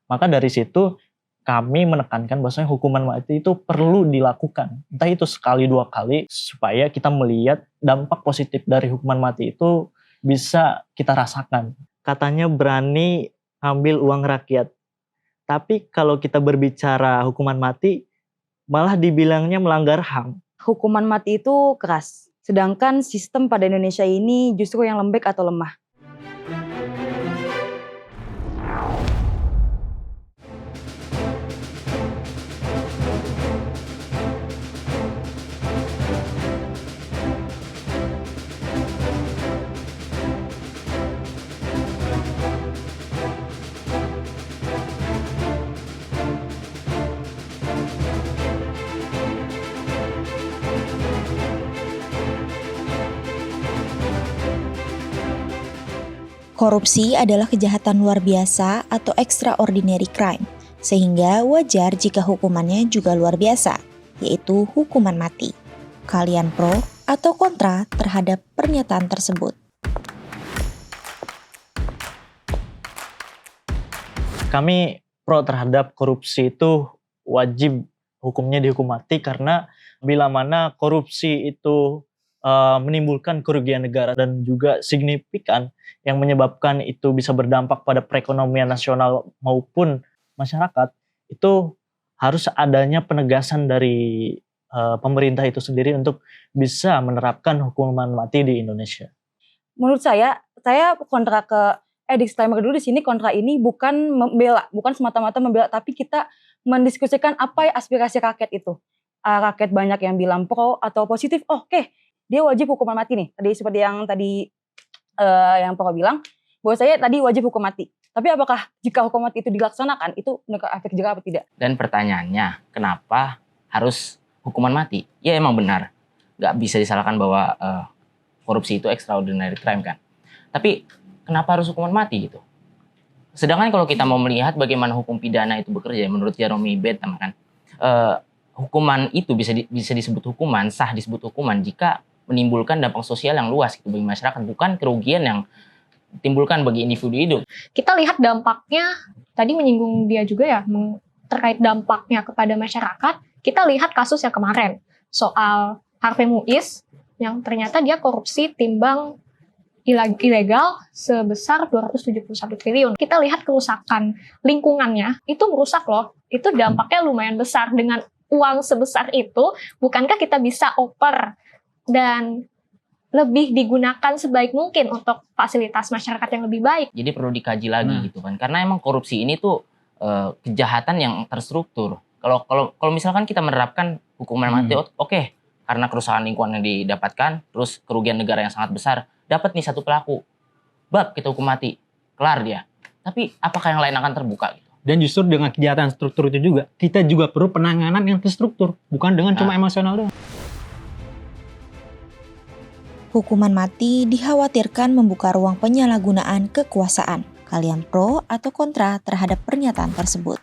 Maka dari situ kami menekankan bahwasanya hukuman mati itu perlu dilakukan. Entah itu sekali dua kali supaya kita melihat dampak positif dari hukuman mati itu bisa kita rasakan. Katanya berani ambil uang rakyat. Tapi kalau kita berbicara hukuman mati malah dibilangnya melanggar HAM. Hukuman mati itu keras. Sedangkan sistem pada Indonesia ini justru yang lembek atau lemah. Korupsi adalah kejahatan luar biasa atau extraordinary crime, sehingga wajar jika hukumannya juga luar biasa, yaitu hukuman mati. Kalian pro atau kontra terhadap pernyataan tersebut? Kami pro terhadap korupsi itu wajib hukumnya dihukum mati karena bila mana korupsi itu menimbulkan kerugian negara dan juga signifikan yang menyebabkan itu bisa berdampak pada perekonomian nasional maupun masyarakat, itu harus adanya penegasan dari pemerintah itu sendiri untuk bisa menerapkan hukuman mati di Indonesia. Menurut saya kontra ke disclaimer dulu di sini, kontra ini bukan membela, bukan semata-mata membela, tapi kita mendiskusikan apa aspirasi rakyat itu. Rakyat banyak yang bilang pro atau positif, oke, dia wajib hukuman mati nih. Tadi seperti yang yang pro bilang, bahwa saya tadi wajib hukum mati. Tapi apakah jika hukum mati itu dilaksanakan, itu efek jerah atau tidak? Dan pertanyaannya, kenapa harus hukuman mati? Ya emang benar, nggak bisa disalahkan bahwa korupsi itu extraordinary crime kan. Tapi kenapa harus hukuman mati gitu? Sedangkan kalau kita mau melihat bagaimana hukum pidana itu bekerja, menurut Jeremy Bentham kan, hukuman itu bisa disebut hukuman, sah disebut hukuman jika menimbulkan dampak sosial yang luas gitu bagi masyarakat, bukan kerugian yang ditimbulkan bagi individu. Kita lihat dampaknya, tadi menyinggung dia juga ya, terkait dampaknya kepada masyarakat. Kita lihat kasus yang kemarin, soal Harvey Muiz, yang ternyata dia korupsi timbang ilegal sebesar 271 triliun. Kita lihat kerusakan lingkungannya, itu merusak loh. Itu dampaknya lumayan besar. Dengan uang sebesar itu, bukankah kita bisa oper dan lebih digunakan sebaik mungkin untuk fasilitas masyarakat yang lebih baik? Jadi perlu dikaji lagi gitu kan. Karena emang korupsi ini tuh kejahatan yang terstruktur. Kalau misalkan kita menerapkan hukuman mati, oke, karena kerusakan lingkungan yang didapatkan, terus kerugian negara yang sangat besar, dapat nih satu pelaku, kita hukum mati, kelar dia. Tapi apakah yang lain akan terbuka gitu? Dan justru dengan kejahatan struktur itu juga, kita juga perlu penanganan yang terstruktur, bukan dengan cuma emosional doang. Hukuman mati dikhawatirkan membuka ruang penyalahgunaan kekuasaan. Kalian pro atau kontra terhadap pernyataan tersebut?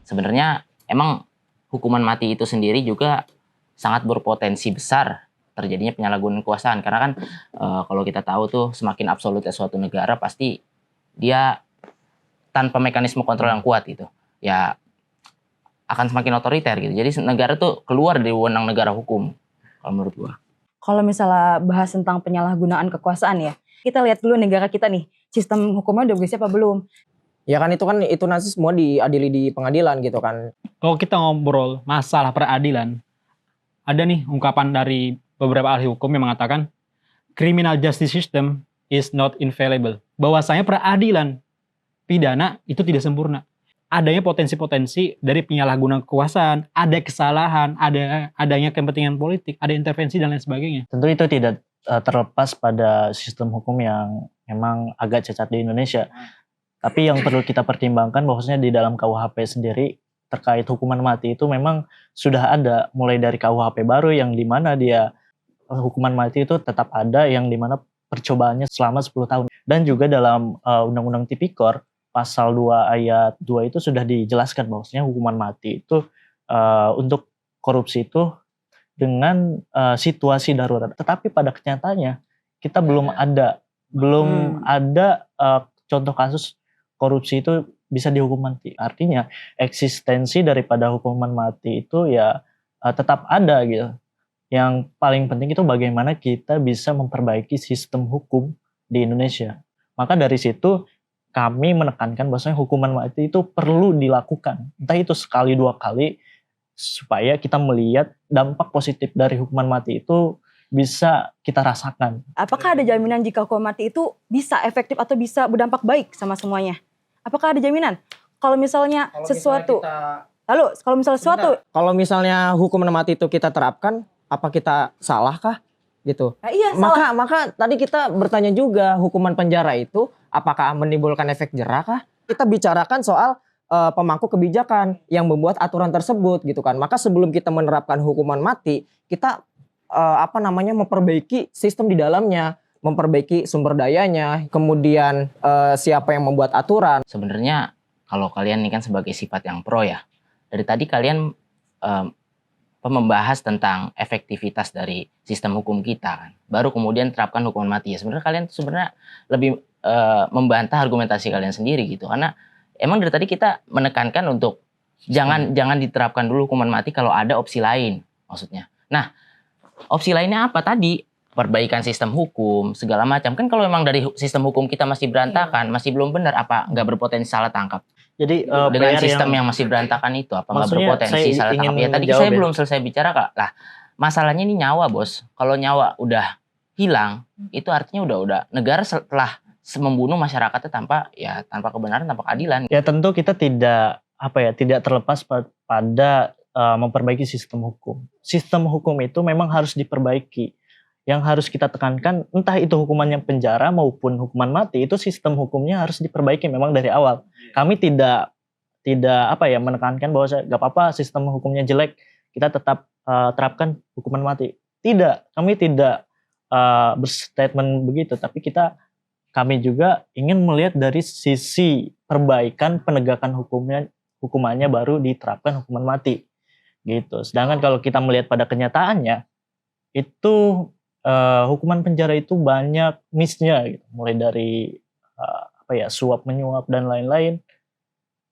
Sebenarnya emang hukuman mati itu sendiri juga sangat berpotensi besar terjadinya penyalahgunaan kekuasaan. Karena kan kalau kita tahu tuh semakin absolutnya suatu negara pasti dia tanpa mekanisme kontrol yang kuat gitu. Ya akan semakin otoriter gitu. Jadi negara tuh keluar dari wewenang negara hukum kalau menurut gua. Kalau misalnya bahas tentang penyalahgunaan kekuasaan ya, kita lihat dulu negara kita nih, sistem hukumnya udah bersih apa belum? Ya kan itu nanti semua diadili di pengadilan gitu kan. Kalau kita ngobrol masalah peradilan, ada nih ungkapan dari beberapa ahli hukum yang mengatakan criminal justice system is not infallible. Bahwasanya peradilan pidana itu tidak sempurna. Adanya potensi-potensi dari penyalahgunaan kekuasaan, ada kesalahan, adanya kepentingan politik, ada intervensi dan lain sebagainya. Tentu itu tidak terlepas pada sistem hukum yang memang agak cacat di Indonesia. Tapi yang perlu kita pertimbangkan bahwasanya di dalam KUHP sendiri terkait hukuman mati itu memang sudah ada mulai dari KUHP baru yang dimana dia hukuman mati itu tetap ada yang dimana percobaannya selama 10 tahun. Dan juga dalam Undang-Undang Tipikor pasal 2 ayat 2 itu sudah dijelaskan bahwasanya hukuman mati itu untuk korupsi itu dengan situasi darurat. Tetapi pada kenyataannya kita belum ada belum ada contoh kasus korupsi itu bisa dihukum mati. Artinya eksistensi daripada hukuman mati itu ya tetap ada gitu. Yang paling penting itu bagaimana kita bisa memperbaiki sistem hukum di Indonesia. Maka dari situ kami menekankan bahwasanya hukuman mati itu perlu dilakukan. Entah itu sekali 2 kali supaya kita melihat dampak positif dari hukuman mati itu bisa kita rasakan. Apakah ada jaminan jika hukuman mati itu bisa efektif atau bisa berdampak baik sama semuanya? Apakah ada jaminan? Kalau misalnya Kalau misalnya hukuman mati itu kita terapkan, apa kita salah kah? Gitu. Nah, iya, salah. Maka tadi kita bertanya juga, hukuman penjara itu apakah menimbulkan efek jerah kah? Kita bicarakan soal pemangku kebijakan yang membuat aturan tersebut gitu kan. Maka sebelum kita menerapkan hukuman mati, kita memperbaiki sistem di dalamnya, memperbaiki sumber dayanya, kemudian siapa yang membuat aturan. Sebenarnya kalau kalian ini kan sebagai sifat yang pro ya, dari tadi kalian membahas tentang efektivitas dari sistem hukum kita kan, baru kemudian terapkan hukuman mati. Ya sebenarnya kalian lebih membantah argumentasi kalian sendiri gitu, karena emang dari tadi kita menekankan untuk jangan diterapkan dulu hukuman mati kalau ada opsi lain maksudnya. Nah, opsi lainnya apa tadi? Perbaikan sistem hukum segala macam. Kan kalau memang dari sistem hukum kita masih berantakan, masih belum benar, apa nggak berpotensi salah tangkap? Jadi Dengan sistem yang masih berantakan itu apa nggak berpotensi salah tangkap? Ya tadi saya belum selesai bicara Kak. Lah, masalahnya ini nyawa, Bos. Kalau nyawa udah hilang, itu artinya udah negara setelah membunuh masyarakatnya tanpa kebenaran, tanpa keadilan. Ya tentu kita tidak terlepas pada memperbaiki sistem hukum. Sistem hukum itu memang harus diperbaiki. Yang harus kita tekankan, entah itu hukumannya penjara maupun hukuman mati, itu sistem hukumnya harus diperbaiki memang dari awal. Kami tidak menekankan bahwa gak apa-apa sistem hukumnya jelek, kita tetap terapkan hukuman mati. Tidak, kami tidak berstatement begitu, tapi kami juga ingin melihat dari sisi perbaikan penegakan hukumannya baru diterapkan hukuman mati. Gitu. Sedangkan kalau kita melihat pada kenyataannya, itu hukuman penjara itu banyak miss-nya gitu. Mulai dari suap menyuap dan lain-lain.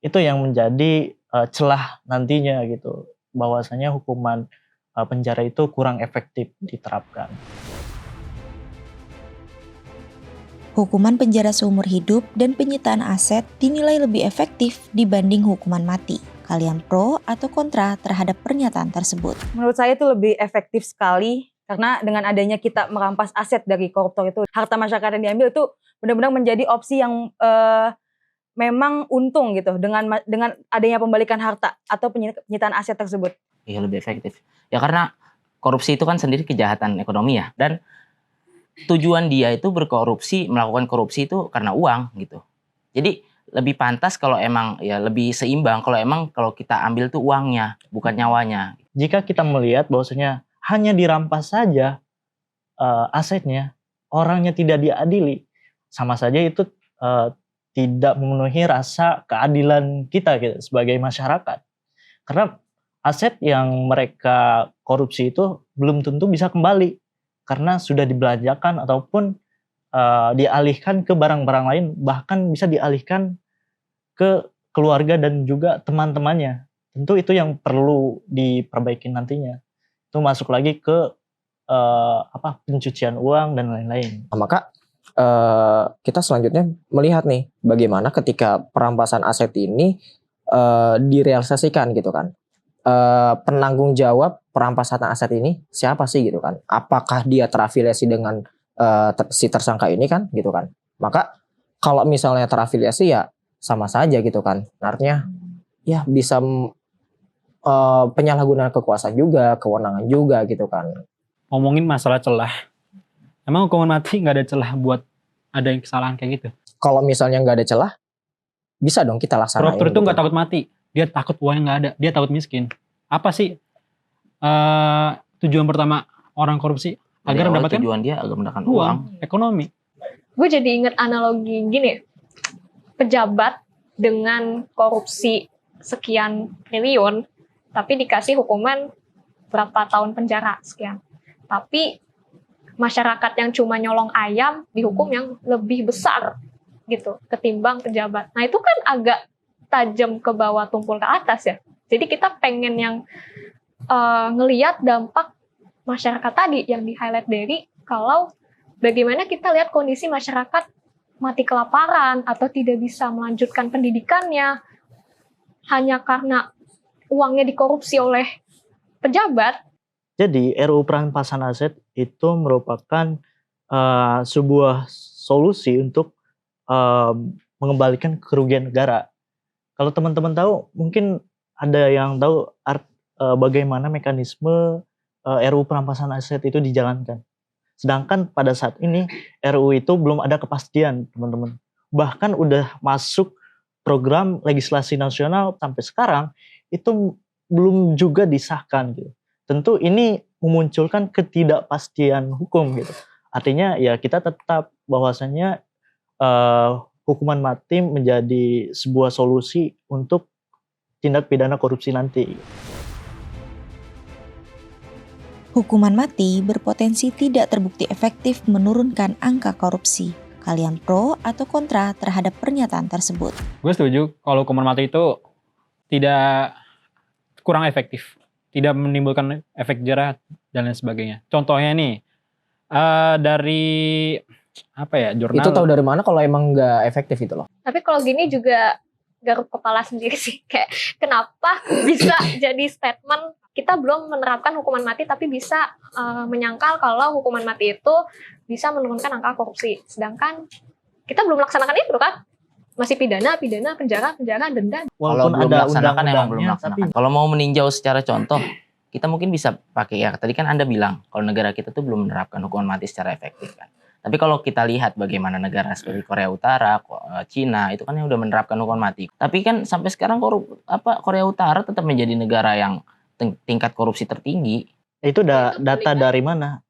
Itu yang menjadi celah nantinya gitu. Bahwasanya hukuman penjara itu kurang efektif diterapkan. Hukuman penjara seumur hidup dan penyitaan aset dinilai lebih efektif dibanding hukuman mati. Kalian pro atau kontra terhadap pernyataan tersebut? Menurut saya itu lebih efektif sekali. Karena dengan adanya kita merampas aset dari koruptor itu, harta masyarakat yang diambil itu benar-benar menjadi opsi yang memang untung gitu dengan adanya pembalikan harta atau penyitaan aset tersebut. Iya, lebih efektif. Ya karena korupsi itu kan sendiri kejahatan ekonomi ya, dan tujuan dia itu melakukan korupsi itu karena uang gitu. Jadi lebih pantas kalau emang ya lebih seimbang kalau kita ambil tuh uangnya bukan nyawanya. Jika kita melihat bahwasanya hanya dirampas saja asetnya, orangnya tidak diadili, sama saja itu tidak memenuhi rasa keadilan kita gitu, sebagai masyarakat. Karena aset yang mereka korupsi itu belum tentu bisa kembali, karena sudah dibelanjakan ataupun dialihkan ke barang-barang lain, bahkan bisa dialihkan ke keluarga dan juga teman-temannya. Tentu itu yang perlu diperbaiki nantinya. Itu masuk lagi ke pencucian uang dan lain-lain. Nah, maka kita selanjutnya melihat nih bagaimana ketika perampasan aset ini direalisasikan gitu kan. Penanggung jawab perampasan aset ini siapa sih gitu kan? Apakah dia terafiliasi dengan si tersangka ini kan gitu kan? Maka kalau misalnya terafiliasi ya sama saja gitu kan. Artinya ya bisa penyalahgunaan kekuasaan juga, kewenangan juga gitu kan. Ngomongin masalah celah, emang hukuman mati nggak ada celah buat ada yang kesalahan kayak gitu? Kalau misalnya nggak ada celah, bisa dong kita laksanain. Koruptor itu nggak takut mati, dia takut uangnya nggak ada, dia takut miskin. Apa sih tujuan pertama orang korupsi? Agar mendapatkan tujuan dia agar mendapatkan uang, ekonomi. Gue jadi inget analogi gini, pejabat dengan korupsi sekian triliun, tapi dikasih hukuman berapa tahun penjara sekian. Tapi masyarakat yang cuma nyolong ayam dihukum yang lebih besar gitu ketimbang pejabat. Nah itu kan agak tajam ke bawah tumpul ke atas ya. Jadi kita pengen yang ngelihat dampak masyarakat tadi yang di-highlight dari kalau bagaimana kita lihat kondisi masyarakat mati kelaparan atau tidak bisa melanjutkan pendidikannya hanya karena uangnya dikorupsi oleh pejabat. Jadi RUU perampasan aset itu merupakan sebuah solusi untuk mengembalikan kerugian negara. Kalau teman-teman tahu, mungkin ada yang tahu bagaimana mekanisme RUU perampasan aset itu dijalankan. Sedangkan pada saat ini RUU itu belum ada kepastian, teman-teman. Bahkan udah masuk program legislasi nasional sampai sekarang itu belum juga disahkan gitu. Tentu ini memunculkan ketidakpastian hukum gitu. Artinya ya kita tetap bahwasannya hukuman mati menjadi sebuah solusi untuk tindak pidana korupsi nanti. Hukuman mati berpotensi tidak terbukti efektif menurunkan angka korupsi. Kalian pro atau kontra terhadap pernyataan tersebut? Gue setuju kalau hukuman mati itu tidak kurang efektif, tidak menimbulkan efek jerah dan lain sebagainya. Contohnya nih dari apa ya, jurnal. Itu tahu dari mana kalau emang nggak efektif itu loh. Tapi kalau gini juga garuk kepala sendiri sih, kayak kenapa bisa jadi statement kita belum menerapkan hukuman mati tapi bisa menyangkal kalau hukuman mati itu bisa menurunkan angka korupsi. Sedangkan kita belum melaksanakan itu kan? Masih pidana, penjara, denda. Kalau belum melaksanakan emang belum melaksanakan. Tapi Kalau mau meninjau secara contoh, kita mungkin bisa pakai ya. Tadi kan Anda bilang kalau negara kita tuh belum menerapkan hukuman mati secara efektif kan. Tapi kalau kita lihat bagaimana negara seperti Korea Utara, Cina itu kan yang udah menerapkan hukuman mati. Tapi kan sampai sekarang Korea Utara tetap menjadi negara yang tingkat korupsi tertinggi. itu data dari mana?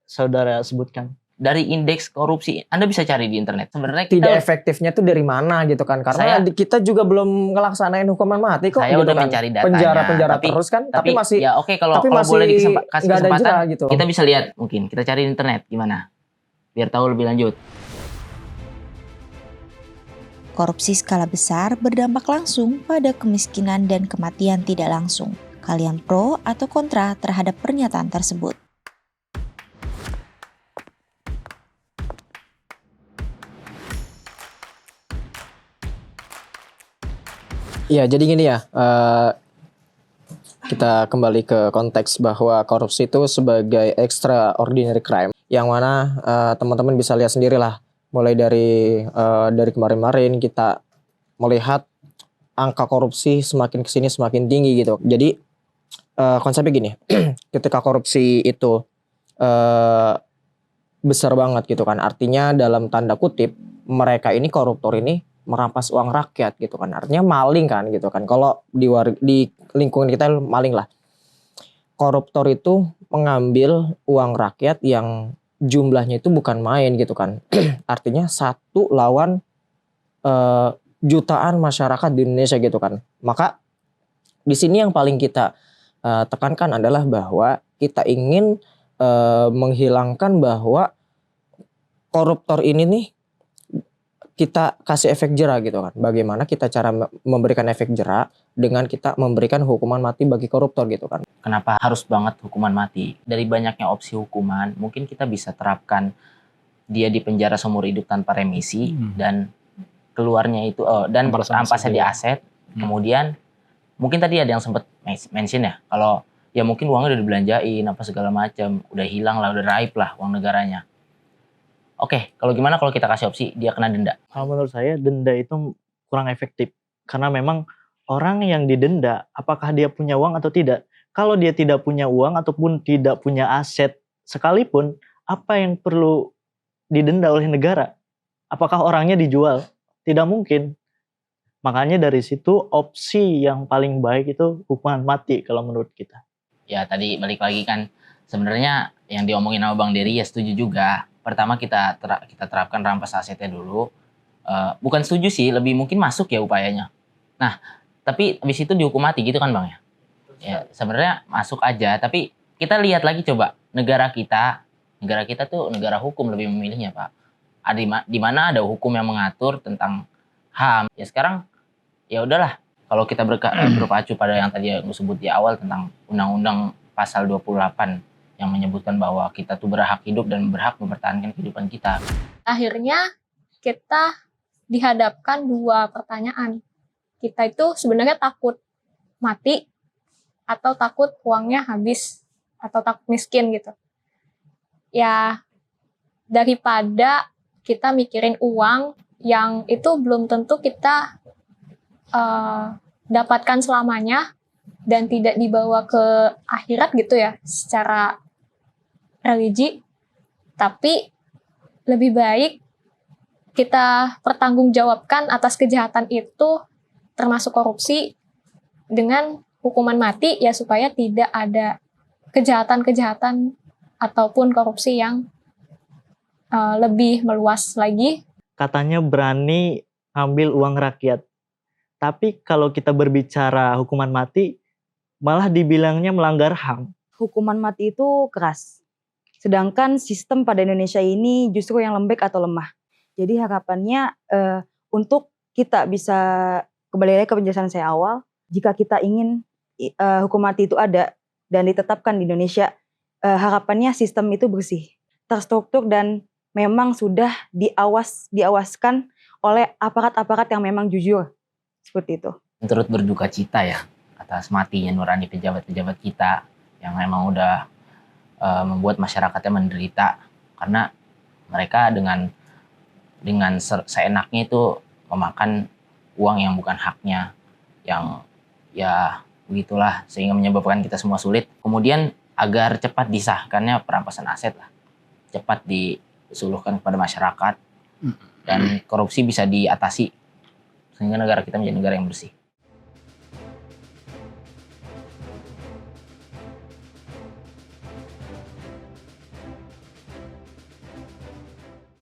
Saudara sebutkan. Dari indeks korupsi, Anda bisa cari di internet. Sebenarnya Tidak kita efektifnya tuh dari mana gitu kan? Karena kita juga belum ngelaksanain hukuman mati kok. saya gitu udah kan. mencari datanya. Penjara terus kan, tapi masih ya oke, kalau masih boleh kasih nggak ada kesempatan, jerah gitu. kita bisa lihat mungkin. Kita cari di internet gimana, biar tahu lebih lanjut. Korupsi skala besar berdampak langsung pada kemiskinan dan kematian tidak langsung. Kalian pro atau kontra terhadap pernyataan tersebut? Iya, jadi gini ya, kita kembali ke konteks bahwa korupsi itu sebagai extraordinary crime, yang mana teman-teman bisa lihat sendirilah, mulai dari kemarin-kemarin kita melihat angka korupsi semakin kesini semakin tinggi gitu. Jadi konsepnya gini, ketika korupsi itu besar banget gitu kan, artinya dalam tanda kutip mereka ini koruptor ini merampas uang rakyat gitu kan, artinya maling kan gitu kan. Kalau di lingkungan kita maling lah. Koruptor itu mengambil uang rakyat yang jumlahnya itu bukan main gitu kan. Artinya satu lawan jutaan masyarakat di Indonesia gitu kan. Maka di sini yang paling kita tekankan adalah bahwa kita ingin menghilangkan bahwa koruptor ini nih kita kasih efek jera gitu kan. Bagaimana kita cara memberikan efek jera dengan kita memberikan hukuman mati bagi koruptor gitu kan. Kenapa harus banget hukuman mati? Dari banyaknya opsi hukuman, mungkin kita bisa terapkan dia di penjara seumur hidup tanpa remisi dan keluarnya itu dan rampasnya di aset. Kemudian mungkin tadi ada yang sempat mention ya, kalau ya mungkin uangnya udah dibelanjain apa segala macam, udah hilang lah, udah raib lah uang negaranya. Oke, kalau gimana kalau kita kasih opsi dia kena denda? Kalau menurut saya denda itu kurang efektif. Karena memang orang yang didenda, apakah dia punya uang atau tidak. Kalau dia tidak punya uang ataupun tidak punya aset sekalipun, apa yang perlu didenda oleh negara? Apakah orangnya dijual? Tidak mungkin. Makanya dari situ opsi yang paling baik itu hukuman mati kalau menurut kita. Ya tadi balik lagi kan, sebenarnya yang diomongin sama Bang Dery ya setuju juga. Pertama kita terapkan rampas asetnya dulu. Bukan setuju sih, lebih mungkin masuk ya upayanya. Nah, tapi habis itu dihukum mati gitu kan Bang ya? Ya sebenarnya masuk aja, tapi kita lihat lagi coba negara kita negara kita tuh negara hukum lebih memilihnya Pak. Di mana ada hukum yang mengatur tentang HAM. Ya sekarang ya udahlah, kalau kita berpacu pada yang tadi aku sebut di awal tentang Undang-Undang Pasal 28 yang menyebutkan bahwa kita tuh berhak hidup dan berhak mempertahankan kehidupan kita. Akhirnya kita dihadapkan dua pertanyaan. Kita itu sebenarnya takut mati atau takut uangnya habis atau takut miskin gitu. Ya daripada kita mikirin uang yang itu belum tentu kita dapatkan selamanya dan tidak dibawa ke akhirat gitu ya secara religi, tapi lebih baik kita pertanggungjawabkan atas kejahatan itu termasuk korupsi dengan hukuman mati ya supaya tidak ada kejahatan-kejahatan ataupun korupsi yang lebih meluas lagi. Katanya berani ambil uang rakyat. Tapi kalau kita berbicara hukuman mati, malah dibilangnya melanggar HAM. Hukuman mati itu keras. Sedangkan sistem pada Indonesia ini justru yang lembek atau lemah. Jadi harapannya untuk kita bisa, kembali lagi ke penjelasan saya awal, jika kita ingin hukum mati itu ada dan ditetapkan di Indonesia, harapannya sistem itu bersih, terstruktur dan memang sudah diawaskan oleh aparat-aparat yang memang jujur. Seperti itu. Turut berduka cita ya atas matinya nurani pejabat-pejabat kita yang memang udah membuat masyarakatnya menderita karena mereka dengan seenaknya itu memakan uang yang bukan haknya, yang ya begitulah sehingga menyebabkan kita semua sulit. Kemudian agar cepat disahkannya perampasan aset lah, cepat disuluhkan kepada masyarakat dan korupsi bisa diatasi sehingga negara kita menjadi negara yang bersih.